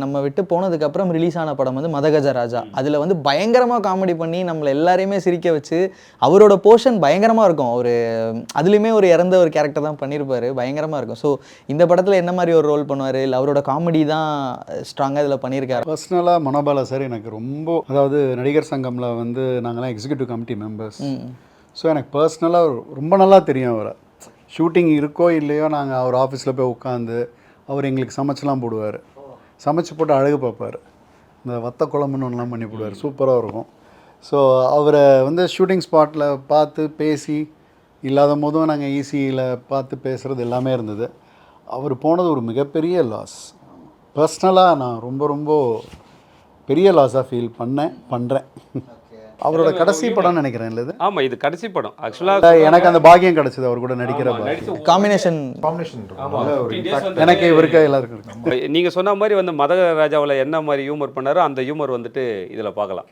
நம்ம விட்டு போனதுக்கப்புறம் ரிலீஸ் ஆன படம் வந்து மதகஜராஜா. அதில் வந்து பயங்கரமாக காமெடி பண்ணி நம்மளை எல்லாரையுமே சிரிக்க வச்சு அவரோட போர்ஷன் பயங்கரமாக இருக்கும். அதுலேயுமே ஒரு இறந்த ஒரு கேரக்டர் தான் பண்ணியிருப்பார், பயங்கரமாக இருக்கும். ஸோ இந்த படத்தில் என்ன மாதிரி ஒரு ரோல் பண்ணுவார், இல்லை அவரோட காமெடி தான் ஸ்ட்ராங்காக இதில் பண்ணியிருக்காரு? பர்சனலாக மனோபாலா சார் எனக்கு ரொம்ப, அதாவது நடிகர் சங்கமில் வந்து நாங்கள்லாம் எக்ஸிக்யூட்டிவ் கமிட்டி மெம்பர்ஸ். ஸோ எனக்கு பர்சனலாக ரொம்ப நல்லா தெரியும் அவரை. ஷூட்டிங் இருக்கோ இல்லையோ நாங்கள் அவர் ஆஃபீஸில் போய் உட்காந்து அவர் எங்களுக்கு சமைச்செல்லாம் போடுவார். சமைச்சு போட்டு அழகு பார்ப்பார். இந்த வத்த குழம்புன்னு ஒன்றுலாம் பண்ணி போடுவார், சூப்பராக இருக்கும். ஸோ அவரை வந்து ஷூட்டிங் ஸ்பாட்டில் பார்த்து பேசி, இல்லாத போதும் நாங்கள் ஈஸியில் பார்த்து பேசுகிறது எல்லாமே இருந்தது. அவர் போனது ஒரு மிகப்பெரிய லாஸ். பர்சனலாக நான் ரொம்ப ரொம்ப பெரிய லாஸாக ஃபீல் பண்ணுறேன். அவரோட கடைசி படம் நினைக்கிறேன் இல்லை இது? ஆமாம், இது கடைசி படம். ஆக்சுவலாக எனக்கு அந்த பாக்கியம் கிடைச்சது அவர் கூட நடிக்கிற காம்பினேஷன். எனக்கு இவருக்கு எல்லாருக்கும். நீங்கள் சொன்ன மாதிரி வந்து மதகஜராஜாவில் என்ன மாதிரி ஹியூமர் பண்ணாரோ அந்த ஹியூமர் வந்துட்டு இதில் பார்க்கலாம்.